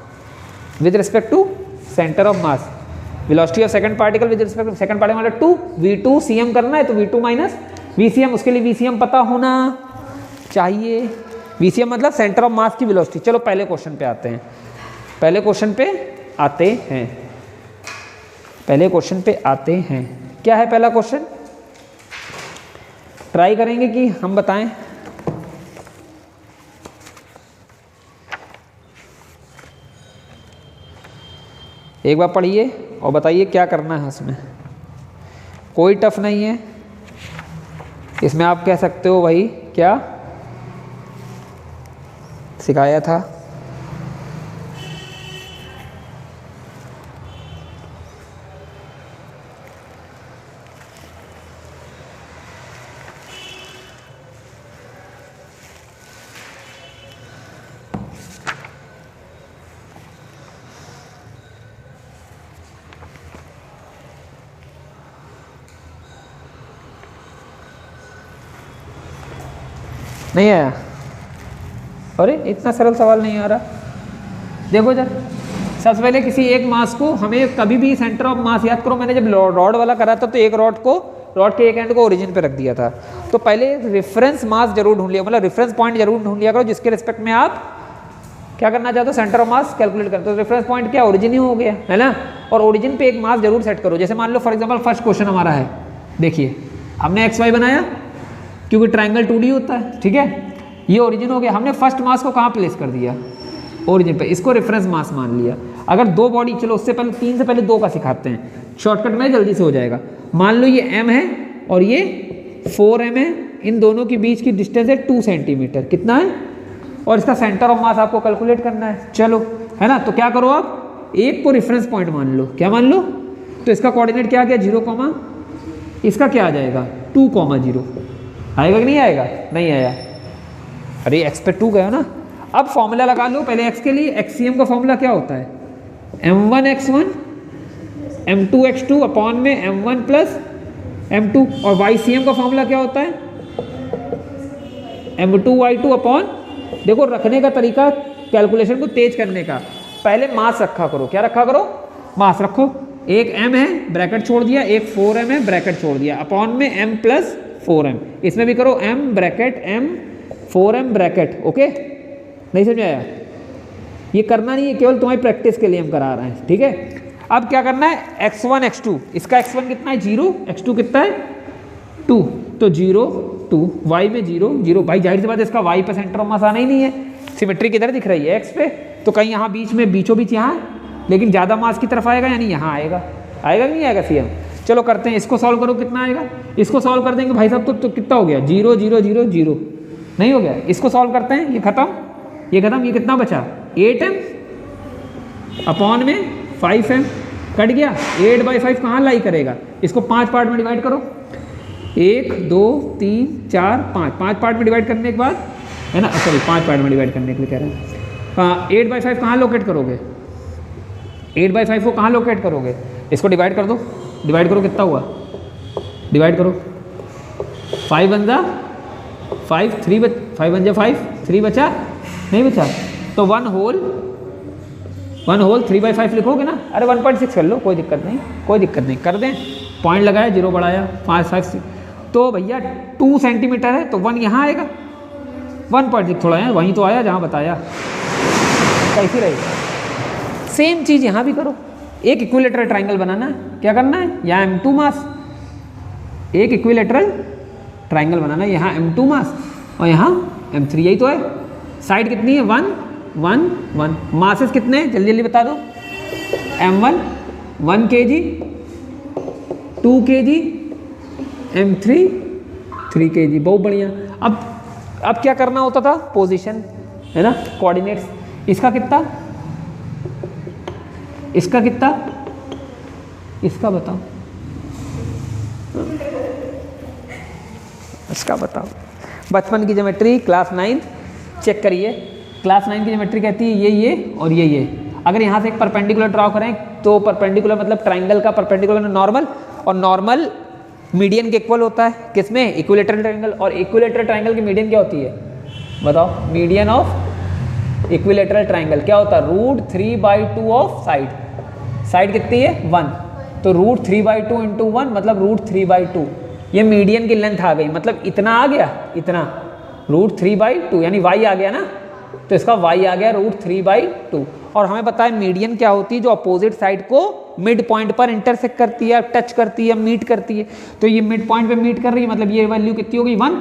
with respect to centre of mass, velocity of second particle with respect to second particle मतलब 2 V2 CM करना है तो V2 माइनस VCM, उसके लिए VCM पता होना चाहिए। VCM मतलब सेंटर ऑफ मास की वेलोसिटी। चलो पहले क्वेश्चन पे आते हैं, पहले क्वेश्चन पे आते हैं। क्या है पहला क्वेश्चन, ट्राई करेंगे कि हम बताएं। एक बार पढ़िए और बताइए क्या करना है इसमें, कोई टफ नहीं है इसमें। आप कह सकते हो वही क्या सिखाया था, नहीं आया। अरे इतना सरल सवाल नहीं आ रहा। देखो जरा, सबसे पहले किसी एक मास को हमें कभी भी सेंटर ऑफ मास याद करो। मैंने जब रॉड वाला करा था तो एक रॉड के एक एंड को ओरिजिन पे रख दिया था। तो पहले रेफरेंस मास जरूर ढूंढ लिया, मतलब रेफरेंस पॉइंट जरूर ढूंढ लिया करो जिसके रिस्पेक्ट में आप क्या करना चाहते हो, सेंटर ऑफ मास कैलकुलेट करते हो। तो रेफरेंस पॉइंट क्या, ओरिजिन ही हो गया, है ना। और ओरिजिन पे एक मास जरूर सेट करो। जैसे मान लो फॉर एग्जाम्पल फर्स्ट क्वेश्चन हमारा है, देखिए हमने XY बनाया क्योंकि ट्राइंगल 2D होता है, ठीक है। ये ओरिजिन हो गया, हमने फर्स्ट मास को कहाँ प्लेस कर दिया, ओरिजिन पे, इसको रेफरेंस मास मान लिया। अगर 2 बॉडी, चलो उससे पहले 3 से पहले 2 का सिखाते हैं। शॉर्टकट में जल्दी से हो जाएगा। मान लो ये m है और ये 4m है, इन दोनों के बीच की डिस्टेंस है 2 सेंटीमीटर, कितना है, और इसका सेंटर ऑफ मास आपको कैलकुलेट करना है। चलो, है ना, तो क्या करो आप, एक को रेफरेंस पॉइंट मान लो, क्या मान लो, तो इसका कोऑर्डिनेट क्या आ गया 0, इसका क्या आ जाएगा 2,0, आएगा कि नहीं आएगा, नहीं आया, अरे x पे 2 गया ना। अब फॉर्मूला लगा लो पहले x के लिए, XCM का फॉर्मूला क्या होता है, m1x1 m2x2 अपॉन में m1 प्लस m2, और YCM का फॉर्मूला क्या होता है m2y2 अपॉन, देखो रखने का तरीका कैलकुलेशन को तेज करने का, पहले मास रखा करो, क्या रखा करो, मास रखो, एक m है ब्रैकेट छोड़ दिया, एक 4m है ब्रैकेट छोड़ दिया, अपॉन में m प्लस 4m, इसमें भी करो m bracket m 4m bracket, okay, नहीं समझ आया, ये करना नहीं है, केवल तुम्हारी प्रैक्टिस के लिए हम करा रहे हैं, ठीक है। अब क्या करना है, x1 x2, इसका x1 कितना है 0, x2 कितना है 2, तो 0 2, y में 0 0, भाई जाहिर सी बात है इसका y पे सेंटर ऑफ मास आना ही नहीं है, सिमेट्री किधर दिख रही है x पे, तो कहीं यहाँ बीच में बीचों बीच यहाँ, लेकिन ज़्यादा मास की तरफ आएगा, यानी यहाँ आएगा, आएगा कि नहीं आएगा CM। चलो करते हैं, इसको सॉल्व करो, कितना आएगा, इसको सॉल्व कर देंगे भाई साहब, तो कितना हो गया 0 0 0 0, नहीं हो गया, इसको सॉल्व करते हैं, ये खत्म, ये खत्म, ये कितना बचा 8m अपॉन में 5m, कट गया, 8/5 कहाँ लाई करेगा, इसको 5 पार्ट में डिवाइड करो, 1 2 3 4 5 पार्ट में डिवाइड करने के बाद, है ना, सॉरी 5 पार्ट में डिवाइड करने के लिए कह रहे हैं, 8/5 कहाँ लोकेट करोगे, 8/5 को कहाँ लोकेट करोगे, इसको डिवाइड कर दो, डिवाइड करो, कितना हुआ, डिवाइड करो, 5 1 जा 5, 3 5 1 जा 5, 3 बचा, नहीं बचा, तो 1 होल 3/5 लिखोगे ना, अरे 1.6 कर लो, कोई दिक्कत नहीं, कोई दिक्कत नहीं, कर दें, पॉइंट लगाया, 0 बढ़ाया, 5 5 6, तो भैया 2 सेंटीमीटर है, तो 1 यहाँ आएगा, 1.6 थोड़ा है, वहीं तो आया जहाँ बताया, कैसी रहेगी। सेम चीज़ यहाँ भी करो, एक इक्विलेटरल ट्राइंगल बनाना है, क्या करना है, यहाँ m2 मास, एक इक्विलेटरल ट्राइंगल बनाना है, यहाँ m2 मास और यहाँ m3, यही तो है, साइड कितनी है 1 1 1, मासेस कितने हैं जल्दी जल्दी बता दो, m1 1 kg, 2 kg, m3 3 kg, बहुत बढ़िया। अब क्या करना होता था, पोजीशन, है ना, कोऑर्डिनेट्स, इसका कितना, इसका कितना, इसका बताओ, इसका बताओ, बचपन की ज्योमेट्री क्लास 9 चेक करिए, क्लास 9 की ज्योमेट्री कहती है ये और ये, अगर यहाँ से एक परपेंडिकुलर ड्रॉ करें, तो परपेंडिकुलर मतलब ट्राइंगल का परपेंडिकुलर नॉर्मल, और नॉर्मल मीडियन के इक्वल होता है, किसमें, इक्विलेटरल ट्राइंगल, और इक्विलेटरल ट्राइंगल की मीडियन क्या होती है, बताओ, मीडियन ऑफ इक्विलेटरल ट्राइंगल क्या होता है, √3/2 ऑफ साइड कितनी है 1, तो √3/2 इंटू 1 मतलब √3/2, ये मीडियन की लेंथ आ गई, मतलब इतना आ गया, इतना √3/2, यानी y आ गया ना, तो इसका y आ गया √3/2, और हमें पता है मीडियन क्या होती है, जो अपोजिट साइड को मिड पॉइंट पर इंटरसेक्ट करती है, टच करती है, मीट करती है, तो ये मिड पॉइंट पे मीट कर रही है, मतलब ये वैल्यू कितनी हो गई 1,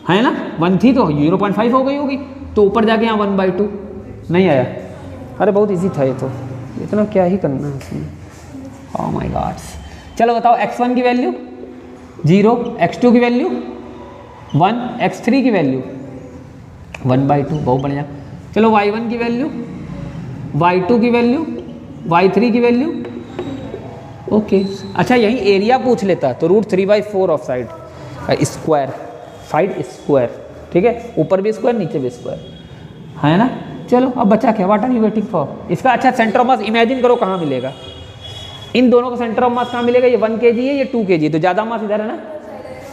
है ना, 1 थी तो 0.5 हो गई होगी, तो ऊपर जाके यहाँ 1/2, नहीं आया, अरे बहुत ईजी था ये तो, इतना क्या ही करना है इसमें, ओह माय गॉड। चलो बताओ, x1 की वैल्यू 0, x2 की वैल्यू 1, x3 की वैल्यू 1/2, बहुत बढ़िया। चलो y1 की वैल्यू, y2 की वैल्यू, y3 की वैल्यू, ओके। अच्छा यही एरिया पूछ लेता तो √3/4 of side square, side square, ठीक है, ऊपर भी स्क्वायर नीचे भी स्क्वायर, है ना। चलो अब बचा क्या, what are you waiting for, इसका अच्छा सेंटर ऑफ मास इमेजिन करो कहाँ मिलेगा, इन दोनों का सेंटर ऑफ मास कहाँ मिलेगा, ये 1 kg है, ये 2 kg, तो ज़्यादा मास इधर है ना,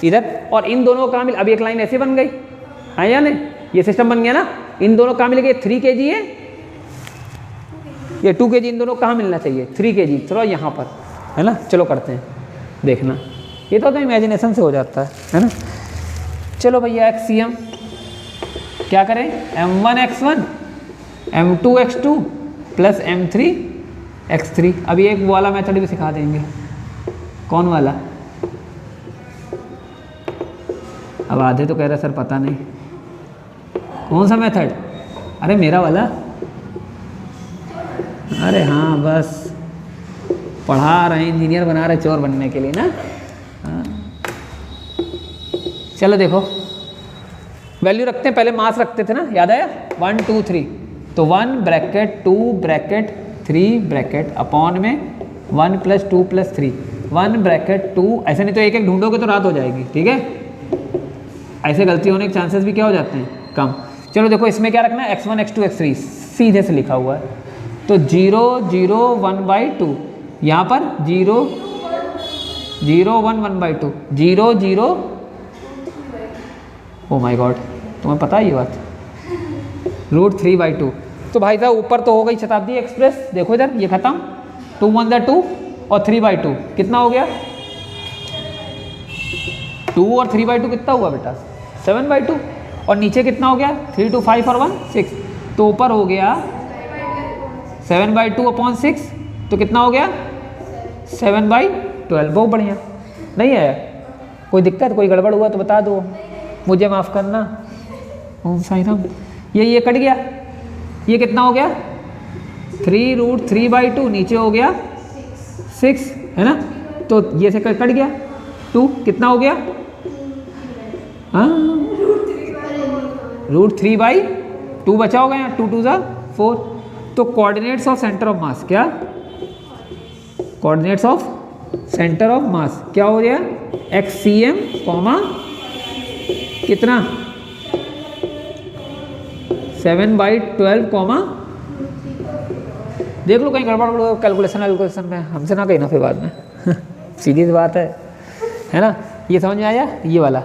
इधर, और इन दोनों का मिल, अब एक लाइन ऐसे बन गई है या नहीं, ये सिस्टम बन गया ना, इन दोनों का मिलेगा, 3 kg है, ये 2 kg, इन दोनों कहाँ मिलना चाहिए 3 kg, चलो यहाँ पर, है ना। चलो करते हैं, देखना, ये तो इमेजिनेशन से हो जाता है ना। चलो भैया XCM क्या करें, m1x1 m2x2 प्लस m3x3, अभी एक वाला मेथड भी सिखा देंगे, कौन वाला, अब आधे तो कह रहे सर पता नहीं कौन सा मेथड, अरे मेरा वाला, अरे हाँ बस पढ़ा रहे हैं, इंजीनियर बना रहे चोर बनने के लिए ना। हाँ। चलो देखो वैल्यू रखते हैं, पहले मास रखते थे ना, याद आया 1 2 3, तो 1 ब्रैकेट 2 ब्रैकेट 3 ब्रैकेट अपॉन में 1 + 2 + 3, 1 ब्रैकेट 2, ऐसे नहीं तो एक एक ढूंढोगे तो रात हो जाएगी, ठीक है। ऐसे गलती होने के चांसेस भी क्या हो जाते हैं, कम। चलो देखो इसमें क्या रखना है, x1 x2 x3 सीधे से लिखा हुआ है, तो 0 0 1/2, यहाँ पर 0 0 1 1/2, 0 0, ओ माय गॉड तुम्हें पता है ये बात, √3/2। तो भाई साहब ऊपर तो हो गई शताब्दी एक्सप्रेस, देखो इधर ये खत्म, 2 1 2 और 3/2 कितना हो गया, 2 और 3/2 कितना हुआ बेटा, 7/2, और नीचे कितना हो गया, 3 2 5 और 1 6, तो ऊपर हो गया 7/2/6, तो कितना हो गया 7/12। बहुत बढ़िया, नहीं है कोई दिक्कत, कोई गड़बड़ हुआ तो बता दो, मुझे माफ़ करना। ओम साईं राम। ये कट गया, ये कितना हो गया 3√3/2, नीचे हो गया 6, है ना, तो ये से कट गया 2, कितना हो गया, हाँ √3/2 बचा होगा यहाँ, 2 2 4। तो coordinates of centre of mass, क्या coordinates of centre of mass क्या हो गया, XCM कॉमा कितना 7/12 कॉमा, देख लो कहीं गड़बड़ हो कैलकुलेशन में, हमसे ना कहीं ना फिर बाद में सीधी सी बात है ना। ये समझ में आया, ये वाला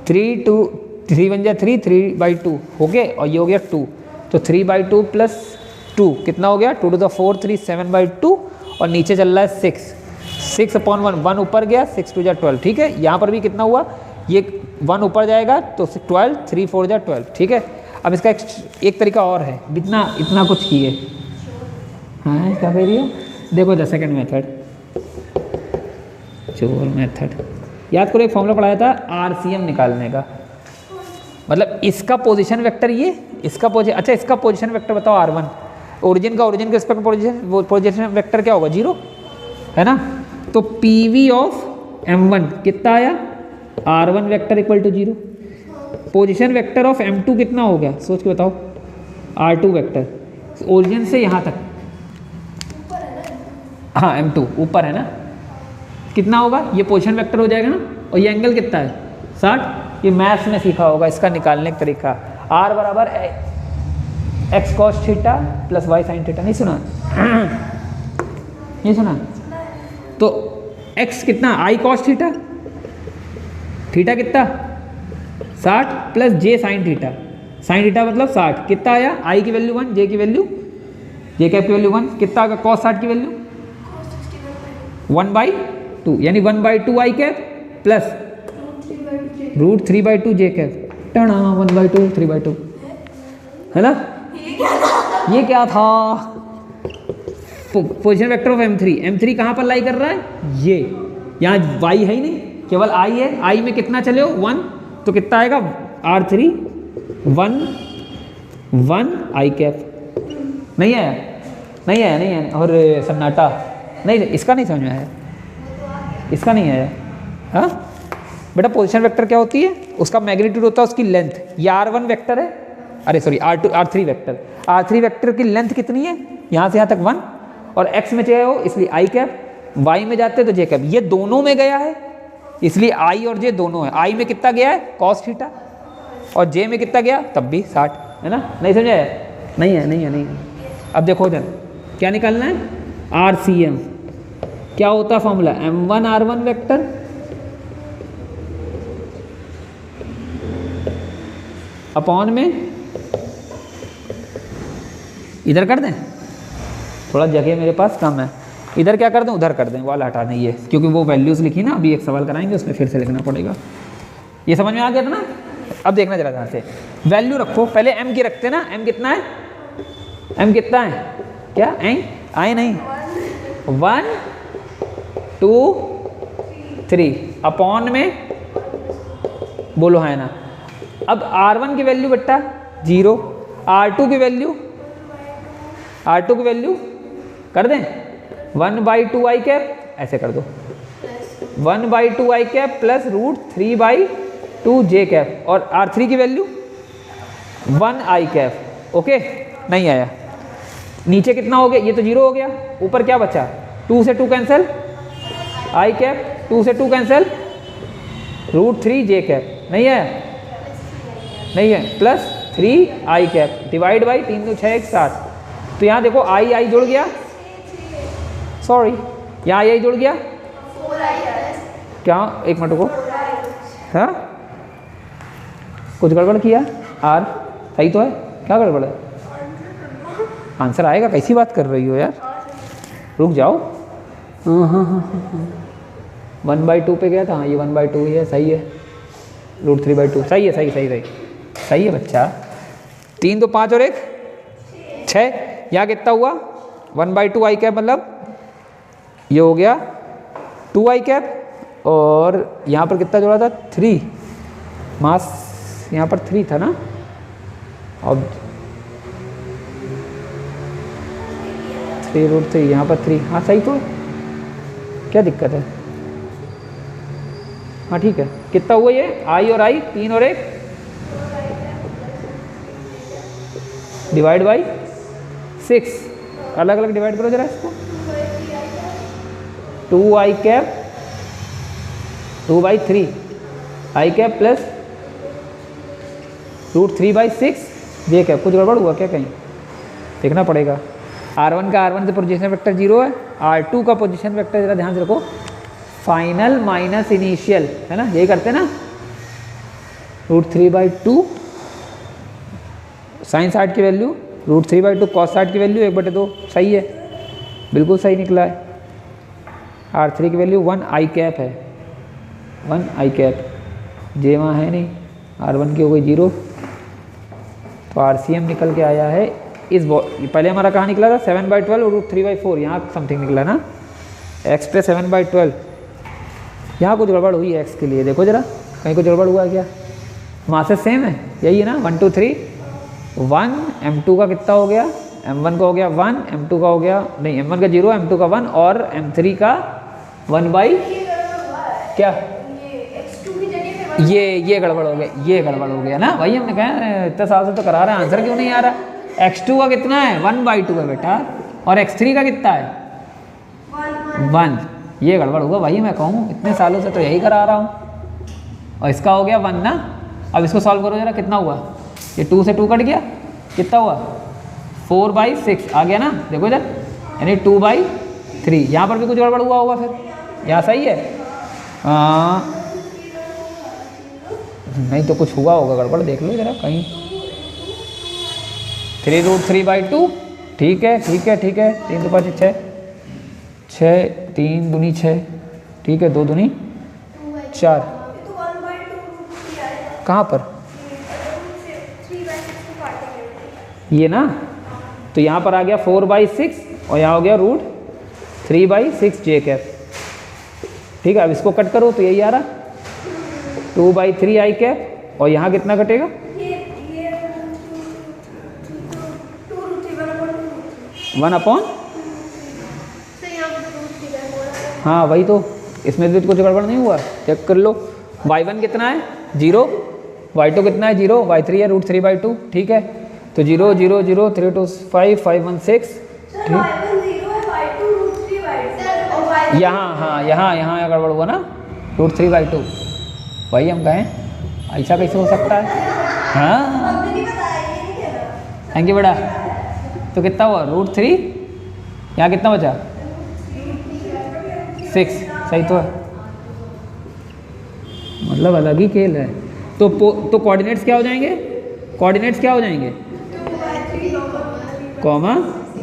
3 2 3 1 3 3/2 हो गए, और ये हो गया 2, तो 3/2 + 2 कितना हो गया, 2 to the 4 3 7/2, और नीचे चल रहा है 6/1, 1 ऊपर गया, 6 2 12, ठीक है। यहाँ पर भी कितना हुआ, ये 1 ऊपर जाएगा तो 12, 3 4 12, ठीक है। अब इसका एक तरीका और है, इतना कुछ किए, हाँ क्या कह रही हो, देखो द सेकंड मेथड, चोर मेथड, याद करो एक फॉर्मूला पढ़ाया था RCM निकालने का, मतलब इसका पोजीशन वेक्टर ये, इसका अच्छा इसका पोजीशन वेक्टर बताओ R1, ओरिजिन का रिस्पेक्ट पोजीशन वेक्टर क्या होगा 0, है ना। तो PV ऑफ M1 कितना आया, R1 vector = 0, position vector of M2 कितना हो गया, सोच के बताओ, R2 वेक्टर, ओरिजिन से यहाँ तक, हाँ M2 ऊपर है ना, कितना होगा, ये पोजीशन वेक्टर हो जाएगा ना, और ये एंगल कितना है 60, ये मैथ्स में सीखा होगा इसका निकालने का तरीका, R = x cos θ + y sin θ, नहीं सुना नहीं सुना, तो x कितना I cos θ, थीटा कितना 60 + j sin θ, sin θ मतलब 60, कितना आया, I की वैल्यू 1, j की वैल्यू, j कैप की वैल्यू 1, कितना आएगा cos 60 की वैल्यू 1/2, यानी 1/2 I cap plus √3/2 j cap, टना 1/2 3/2, है ना। ये क्या था, पोजीशन वेक्टर ऑफ M3 कहाँ पर लाई कर रहा है, ये यहाँ y है ही नहीं, केवल I है, I में कितना चले हो 1, तो कितना आएगा R3 1 I कैप, नहीं आया, और सन्नाटा नहीं, इसका नहीं समझ में आया, इसका नहीं आया, हाँ बेटा। पोजीशन वेक्टर क्या होती है, उसका मैग्नीट्यूड होता है उसकी लेंथ, ये R1 वेक्टर है, अरे sorry R3 vector, R3 vector की लेंथ कितनी है, यहाँ से यहाँ तक 1, और x में चाहिए हो इसलिए I कैप, y में जाते तो j कैप, ये दोनों में गया है इसलिए I और j दोनों है, I में कितना गया है cos θ, और j में कितना गया तब भी 60, है ना। नहीं समझे, नहीं है। अब देखो इधर क्या निकालना है, RCM क्या होता है formula, M1 R1 vector upon में, इधर कर दें, थोड़ा जगह मेरे पास कम है, इधर क्या कर दें, उधर कर दें, वाला हटा दें ये, क्योंकि वो वैल्यूज़ लिखी ना, अभी एक सवाल कराएंगे उसमें फिर से लिखना पड़ेगा। ये समझ में आ गया था ना। अब देखना जरा ध्यान से, वैल्यू रखो, पहले m की रखते ना, m कितना है, m कितना है, क्या आए नहीं, 1 2 3 अपॉन में, बोलो है ना। अब R1 की वैल्यू बेटा 0, R2 की वैल्यू कर दें 1/2 i कैप ऐसे कर दो, 1/2 i cap plus √3/2 j cap, और R3 की वैल्यू 1 i कैप। ओके, नहीं आया। नीचे कितना हो गया, ये तो 0 हो गया, ऊपर क्या बचा, 2 से 2 कैंसिल, i कैप, 2 से 2 कैंसिल, √3 j कैप, नहीं है, नहीं है, plus 3 i cap divide by 3 2 6 1 7। तो यहाँ देखो i जुड़ गया, सॉरी यहाँ i जुड़ गया, क्या, एक मिनट को, हाँ कुछ गड़बड़ किया, r सही तो है, क्या गड़बड़ है, आंसर आएगा, कैसी बात कर रही हो यार, रुक जाओ। हाँ 1/2 पे गया था, हाँ ये 1/2 ही है, सही है, √3/2 सही है, सही सही सही सही है बच्चा। 3 2 5 और 1 6, यहाँ कितना हुआ 1/2 i कैप, मतलब ये हो गया 2 i कैप, और यहाँ पर कितना जोड़ा था 3, मास यहाँ पर 3 था ना, अब 3√3 यहाँ पर 3, हाँ सही तो है, क्या दिक्कत है, हाँ ठीक है। कितना हुआ ये i और i, 3 और 1 डिवाइड बाई 6, अलग अलग डिवाइड करो जरा इसको, 2 i cap 2/3 i cap plus √3/6 j cap. कुछ गड़बड़ हुआ क्या, कहीं देखना पड़ेगा। R1 का R1 से पोजीशन वेक्टर 0 है, R2 का पोजीशन वेक्टर जरा ध्यान से रखो, फाइनल माइनस इनिशियल, है ना, यही करते हैं ना, √3/2 साइन 60 की वैल्यू, √3/2 कॉस 60 की वैल्यू 1/2, सही है, बिल्कुल सही निकला है। R3 की वैल्यू 1 i कैप है, 1 i कैप, जे वहाँ है नहीं, R1 की हो गई 0, तो RCM निकल के आया है इस पहले हमारा कहाँ निकला था 7/12 और √3/4, यहाँ समथिंग निकला ना, x पे 7/12, यहाँ कुछ गड़बड़ हुई है x के लिए, देखो जरा कहीं कुछ गड़बड़ हुआ है क्या, मासेस सेम है, यही है ना, 1 2 3 1, m2 का कितना हो गया, m1 का हो गया 1, m2 का हो गया, नहीं m1 का 0, m2 का 1, और m3 का 1/ क्या, ये गड़बड़ हो गया, ये गड़बड़ हो गया ना, वही हमने कहा इतने साल से तो करा रहे हैं, आंसर क्यों नहीं आ रहा। x2 का कितना है 1/2 है बेटा, और x3 का कितना है 1, ये गड़बड़ होगा, वही मैं कहूँ इतने सालों से तो यही करा रहा हूँ, और इसका हो गया 1 ना। अब इसको सॉल्व करो जरा, कितना हुआ, ये 2 से 2 कट गया, कितना हुआ 4/6 आ गया ना, देखो जरा, यानी 2/3, यहाँ पर भी कुछ गड़बड़ हुआ होगा, फिर यहाँ सही है, नहीं तो कुछ हुआ होगा गड़बड़, देख लो जरा कहीं, 3√3/2, ठीक है ठीक है ठीक है, 3 2 5 6 6, 3 दूनी 6, ठीक है, 2 दूनी 4, कहाँ पर ये ना, तो यहाँ पर आ गया 4/6 और यहाँ हो गया √3/6 j कैप, ठीक है। अब इसको कट करो तो यही आ रहा 2/3 i कैप, और यहाँ कितना कटेगा 1/, हाँ वही तो, इसमें भी कुछ गड़बड़ नहीं हुआ, चेक कर लो। y1 कितना है 0, y2 कितना है 0, y3 है √3/2, ठीक है, तो 0 0 0 3 2 5 5 1 6, यहाँ, हाँ यहाँ गड़बड़ हुआ ना, √3/2, वही हम कहें, ऐसा कैसे हो सकता है, हाँ थैंक यू बेटा। तो कितना हुआ √3, यहाँ कितना बचा 6, सही तो है, मतलब अलग ही खेल है। तो कोऑर्डिनेट्स क्या हो जाएंगे, कोऑर्डिनेट्स क्या हो जाएंगे, कॉमा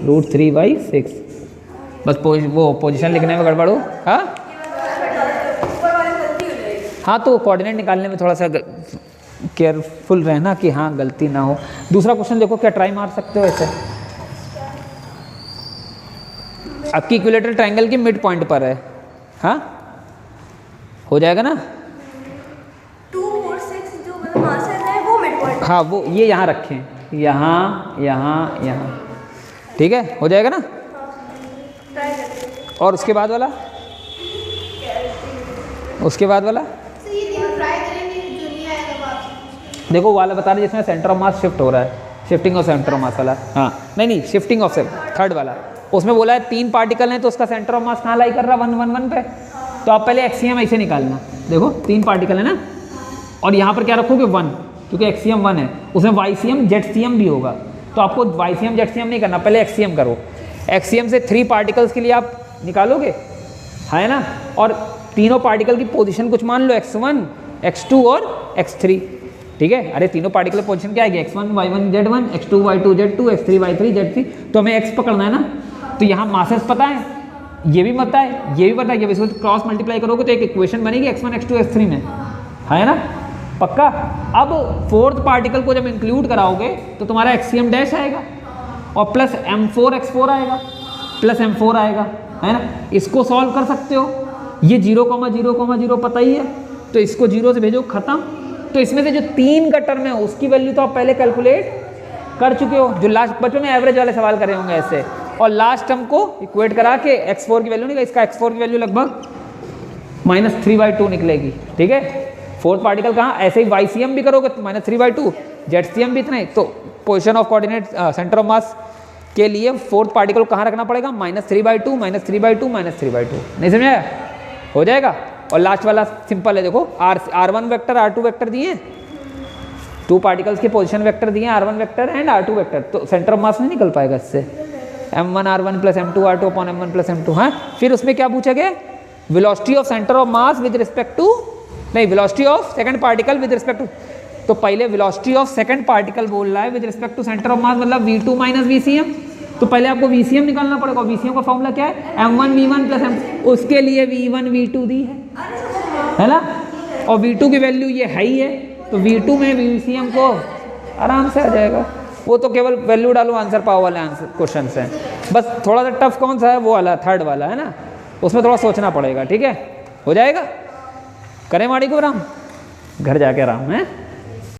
√3/6, बस वो पोजीशन लिखने में गड़बड़ हो, हाँ तो कोऑर्डिनेट निकालने में थोड़ा सा केयरफुल रहना कि हाँ गलती ना हो। दूसरा क्वेश्चन देखो, क्या ट्राई मार सकते हो ऐसे, आपकी इक्विलेटरल ट्रायंगल की मिड पॉइंट पर है, हाँ हो जाएगा ना, 2 4 6 जो मतलब मासेस है वो मिड पॉइंट, हाँ वो ये यहाँ रखें, यहाँ यहाँ यहाँ, ठीक है, हो जाएगा ना। ट्राई करेंगे। और उसके बाद वाला, उसके बाद वाला तो ये तीनों ट्राई करेंगे, जो नहीं आएगा वो आपसे। देखो वाला बता रहे जिसमें सेंटर ऑफ मास शिफ्ट हो रहा है, शिफ्टिंग ऑफ सेंटर ऑफ मास वाला। हाँ नहीं शिफ्टिंग ऑफ थर्ड वाला, उसमें बोला है 3 पार्टिकल हैं तो उसका सेंटर ऑफ मास कहाँ लाई कर रहा है, 1 1 1 पे। तो आप पहले एक्सियम ऐसे निकालना, देखो 3 पार्टिकल है ना, और यहाँ पर क्या रखोगे 1, क्योंकि एक्सियम 1 है, उसमें वाईसीएम जेडसीएम भी होगा। तो आपको वाईसीएम जेडसीएम नहीं करना, पहले एक्सियम करो। एक्सियम से 3 पार्टिकल्स के लिए आप निकालोगे, है ना, और तीनों पार्टिकल की पोजीशन कुछ मान लो, x1 x2 और x3, ठीक है। अरे तीनों पार्टिकल की पोजीशन क्या आएगी, x1 y1 z1, x2 y2 z2, x3 y3 z3। तो हमें x पकड़ना है ना, तो यहाँ मासेस पता है, ये भी पता है, ये भी पता है, ये भी क्रॉस मल्टीप्लाई करोगे तो एक इक्वेशन बनेगी x1 x2 x3 में, है ना, पक्का। अब 4th पार्टिकल को जब इंक्लूड कराओगे तो तुम्हारा एक्सियम डैश आएगा और प्लस m4 x4 आएगा, प्लस m4 आएगा, है ना। इसको सॉल्व कर सकते हो, ये 0,0,0 पता ही है, तो इसको 0 से भेजो, खत्म। तो इसमें से जो 3 का टर्म है उसकी वैल्यू तो आप पहले कैलकुलेट कर चुके हो, जो लास्ट बच्चों में एवरेज वाले सवाल करे होंगे ऐसे, और लास्ट टर्म को इक्वेट करा के x4 की वैल्यू निकलेगी, इसका x4 की वैल्यू लगभग -3/2 निकलेगी, ठीक है। 4th पार्टिकल कहाँ, ऐसे ही वाईसीएम भी करोगे तो -3/2, जेडसीएम भी इतना ही। तो position of coordinate centre of मास के लिए 4th पार्टिकल कहाँ रखना पड़ेगा, -3/2 -3/2 -3/2, नहीं समझाया, हो जाएगा। और लास्ट वाला सिंपल है, देखो R1 वेक्टर R2 वेक्टर दिए, 2 पार्टिकल्स के पोजीशन वेक्टर दिए, R1 vector and R2 vector, तो सेंटर ऑफ मास नहीं निकल पाएगा इससे, m1 r1 plus m2 r2 upon m1 plus m2। हाँ, फिर उसमें क्या पूछा गया, velocity of centre of mass with respect to, नहीं velocity of second particle with respect to, तो पहले वेलोसिटी ऑफ सेकंड पार्टिकल बोल रहा है with respect to centre of mass, मतलब v2 माइनस vcm। तो पहले आपको vcm निकालना पड़ेगा, vcm का फॉर्मूला क्या है, m1 v1 प्लस m, उसके लिए v1 v2 दी है ना, और v2 की वैल्यू ये है ही है, तो v2 में vcm को आराम से आ जाएगा। वो तो केवल वैल्यू डालो, आंसर पाओ वाले आंसर क्वेश्चन हैं। बस थोड़ा सा टफ कौन सा है, वो वाला थर्ड वाला है ना, उसमें थोड़ा सोचना पड़ेगा, ठीक है, हो जाएगा। करें माड़ी को आराम, घर जाके आराम है।